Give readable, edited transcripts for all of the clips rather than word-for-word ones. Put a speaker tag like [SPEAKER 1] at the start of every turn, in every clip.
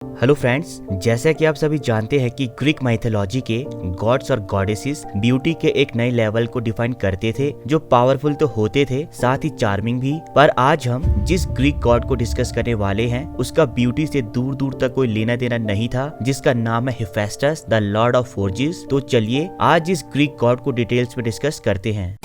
[SPEAKER 1] Hello friends, जैसा कि आप सभी जानते हैं कि ग्रीक माइथोलॉजी के गॉड्स और गॉडेसेस ब्यूटी के एक नए लेवल को डिफाइन करते थे, जो पावरफुल तो होते थे साथ ही चार्मिंग भी। पर आज हम जिस ग्रीक गॉड को डिस्कस करने वाले हैं उसका ब्यूटी से दूर दूर तक कोई लेना देना नहीं था, जिसका नाम है Hephaestus the lord of forges. तो चलिए आज इस ग्रीक गॉड को डिटेल्स में डिस्कस करते हैं।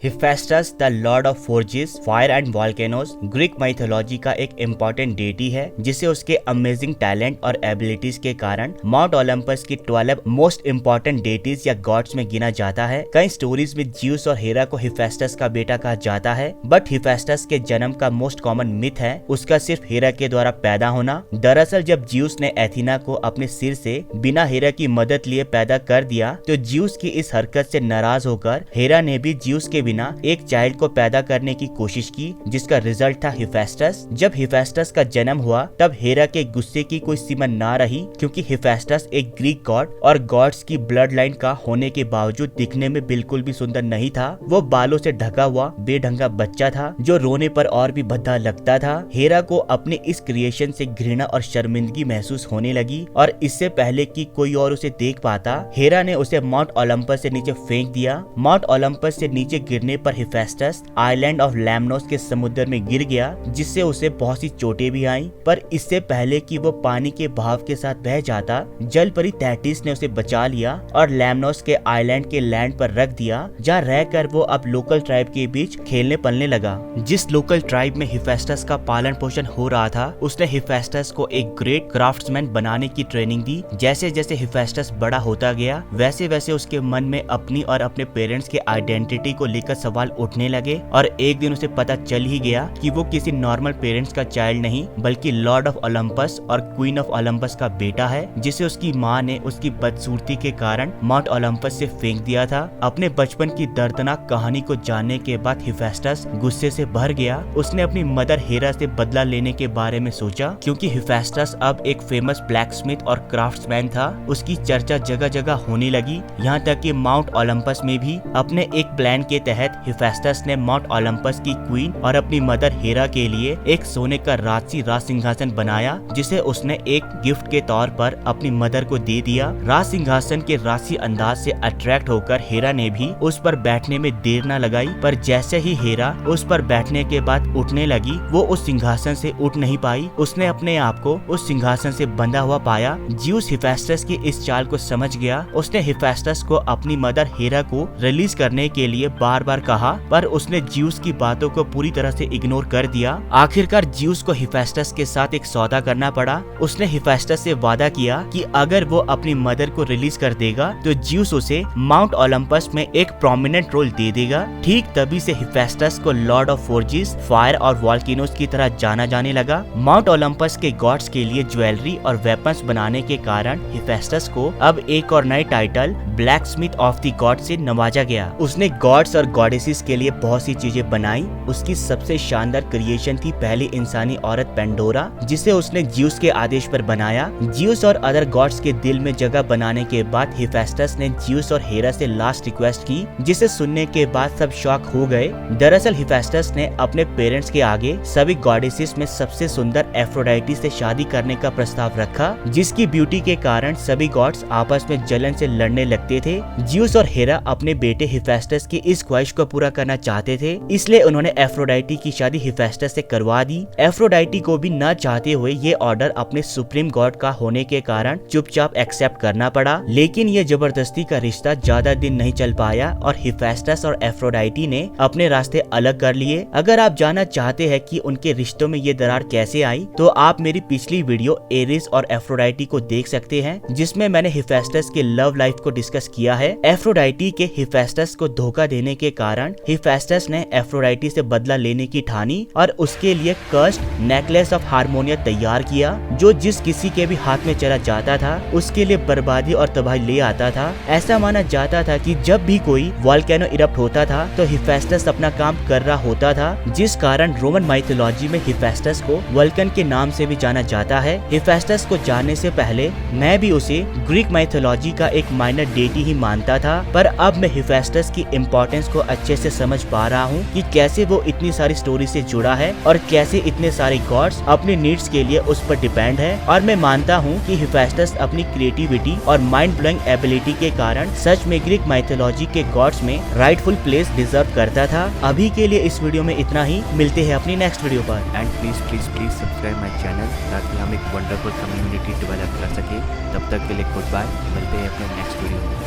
[SPEAKER 1] Hephaestus the lord of forges, fire and volcanoes Greek mythology का एक इम्पोर्टेंट डेटी है, जिसे उसके अमेजिंग टैलेंट और एबिलिटीज के कारण माउंट ओलंपस की 12 मोस्ट इम्पोर्टेंट डेटीज या गॉड्स में गिना जाता है। कई स्टोरीज में ज्यूस और हेरा को हिफेस्टस का बेटा कहा जाता है, बट हिफेस्टस के जन्म का मोस्ट कॉमन मिथ है उसका सिर्फ हेरा के द्वारा पैदा होना। दरअसल जब ज्यूस ने एथीना को अपने सिर से बिना हेरा की मदद लिए पैदा कर दिया, तो ज्यूस की इस हरकत से नाराज होकर हेरा ने भी ज्यूस के एक चाइल्ड को पैदा करने की कोशिश की, जिसका रिजल्ट था हिफेस्टस। जब हिफेस्टस का जन्म हुआ तब हेरा के गुस्से की कोई सीमा ना रही, क्योंकि हिफेस्टस एक ग्रीक गॉड और गॉड्स की ब्लड लाइन का होने के बावजूद दिखने में बिल्कुल भी सुंदर नहीं था। वो बालों से ढका हुआ बेढंगा बच्चा था जो रोने पर और भी भद्दा लगता था। हेरा को अपने इस क्रिएशन से घृणा और शर्मिंदगी महसूस होने लगी, और इससे पहले कि कोई और उसे देख पाता, हेरा ने उसे माउंट ओलंपस से नीचे फेंक दिया। माउंट ओलंपस से नीचे गिरने पर हिफेस्टस आइलैंड ऑफ लैम्नोस के समुद्र में गिर गया, जिससे उसे बहुत सी चोटें भी आईं। पर इससे पहले कि वो पानी के बहाव के साथ बह जाता, जल परी थेटिस ने उसे बचा लिया और लैम्नोस के आइलैंड के लैंड पर रख दिया, जहाँ रहकर वो अब लोकल ट्राइब के बीच खेलने पलने लगा। जिस लोकल ट्राइब में हिफेस्टस का पालन पोषण हो रहा था, उसने हिफेस्टस को एक ग्रेट क्राफ्ट्समैन बनाने की ट्रेनिंग दी। जैसे जैसे हिफेस्टस बड़ा होता गया, वैसे वैसे उसके मन में अपनी और अपने पेरेंट्स के आइडेंटिटी को लेकर सवाल उठने लगे, और एक दिन उसे पता चल ही गया कि वो किसी नॉर्मल पेरेंट्स का चाइल्ड नहीं, बल्कि लॉर्ड ऑफ ओलंपस और क्वीन ऑफ ओलंपस का बेटा है, जिसे उसकी माँ ने उसकी बदसूरती के कारण माउंट ओलंपस से फेंक दिया था। अपने बचपन की दर्दनाक कहानी को जानने के बाद हिफेस्टस गुस्से से भर गया। उसने अपनी मदर हेरा से बदला लेने के बारे में सोचा, क्योंकि हिफेस्टस अब एक फेमस ब्लैकस्मिथ और क्राफ्ट्समैन था। उसकी चर्चा जगह जगह होने लगी, यहाँ तक कि माउंट ओलंपस में भी। अपने एक प्लान के तहत हिफेस्टस ने माउंट ओलंपस की क्वीन और अपनी मदर हेरा के लिए एक सोने का राजसी राज सिंहासन बनाया, जिसे उसने एक गिफ्ट के तौर पर अपनी मदर को दे दिया। राज सिंहासन के राजसी अंदाज से अट्रैक्ट होकर हेरा ने भी उस पर बैठने में देर न लगाई, पर जैसे ही हेरा उस पर बैठने के बाद उठने लगी, वो उस सिंहासन से उठ नहीं पाई। उसने अपने आप को उस सिंहासन से बंधा हुआ पाया। ज्यूस हिफेस्टस की इस चाल को समझ गया। उसने हिफेस्टस को अपनी मदर हेरा को रिलीज करने के लिए बार बार कहा, पर उसने ज्यूस की बातों को पूरी तरह से इग्नोर कर दिया। आखिरकार ज्यूस को हिफेस्टस के साथ एक सौदा करना पड़ा। उसने हिफेस्टस से वादा किया कि अगर वो अपनी मदर को रिलीज कर देगा, तो ज्यूस उसे माउंट ओलंपस में एक प्रोमिनेंट रोल दे देगा। ठीक तभी से हिफेस्टस को लॉर्ड ऑफ फोर्जेस, फायर और वॉल्केनोज की तरह जाना जाने लगा। माउंट ओलंपस के गॉड्स के लिए ज्वेलरी और वेपन्स बनाने के कारण हिफेस्टस को अब एक और नई title blacksmith of the God से नवाजा गया। उसने गॉड्स और गॉडेसेस के लिए बहुत सी चीजें बनाई। उसकी सबसे शानदार क्रिएशन थी पहली इंसानी औरत पेंडोरा, जिसे उसने ज्यूस के आदेश पर बनाया। ज्यूस और अदर गॉड्स के दिल में जगह बनाने के बाद हिफेस्टस ने ज्यूस और हेरा से लास्ट रिक्वेस्ट की, जिसे सुनने के बाद सब शॉक हो गए। दरअसल हिफेस्टस ने अपने पेरेंट्स के आगे सभी गॉडेसेस में सबसे सुंदर एफ्रोडाइटी से शादी करने का प्रस्ताव रखा, जिसकी ब्यूटी के कारण सभी गॉड्स आपस में जलन से लड़ने लगते थे। ज्यूस और हेरा अपने बेटे हिफेस्टस की इस ख्वाहिश को पूरा करना चाहते थे, इसलिए उन्होंने एफ्रोडाइटी की शादी हिफेस्टस से करवा दी। एफ्रोडाइटी को भी न चाहते हुए ये ऑर्डर अपने सुप्रीम गॉड का होने के कारण चुपचाप एक्सेप्ट करना पड़ा, लेकिन ये जबरदस्ती का रिश्ता ज्यादा दिन नहीं चल पाया और हिफेस्टस और एफ्रोडाइटी ने अपने रास्ते अलग कर लिए। अगर आप जानना चाहते हैं कि उनके रिश्तों में ये दरार कैसे आई, तो आप मेरी पिछली वीडियो एरिस और एफ्रोडाइटी को देख सकते हैं, जिसमें मैंने हिफेस्टस के लव लाइफ को डिस्कस किया है। एफ्रोडाइटी के हिफेस्टस को धोखा देने के कारण हिफेस्टस ने एफ्रोडाइटी से बदला लेने की ठानी और उसके लिए कर्स्ड नेकलेस ऑफ हारमोनिया तैयार किया, जो जिस किसी के भी हाथ में चला जाता था उसके लिए बर्बादी और तबाही ले आता था। ऐसा माना जाता था कि जब भी कोई वॉल्केनो इरप्ट होता था तो हिफेस्टस अपना काम कर रहा होता था, जिस कारण रोमन माइथोलॉजी में हिफेस्टस को वल्कन के नाम से भी जाना जाता है। हिफेस्टस को जानने से पहले मैं भी उसे ग्रीक माइथोलॉजी का एक माइनर डेटी ही मानता था, पर अब मैं हिफेस्टस की इम्पोर्टेंस को अच्छे से समझ पा रहा हूँ कि कैसे वो इतनी सारी स्टोरी से जुड़ा है और कैसे इतने सारे गॉड्स अपनी नीड्स के लिए उस पर डिपेंड है। और मैं मानता हूँ कि हिफेस्टस अपनी क्रिएटिविटी और माइंड ब्लोइंग एबिलिटी के कारण सच में ग्रीक माइथोलॉजी के गॉड्स में राइटफुल प्लेस डिजर्व करता था। अभी के लिए इस वीडियो में इतना ही, मिलते हैं अपनी नेक्स्ट वीडियो पर।
[SPEAKER 2] And please please please subscribe my channel ताकि हम एक वंडरफुल कम्युनिटी डेवलप कर सके। तब तक के लिए गुड बाय, मिलते हैं अपने नेक्स्ट वीडियो में।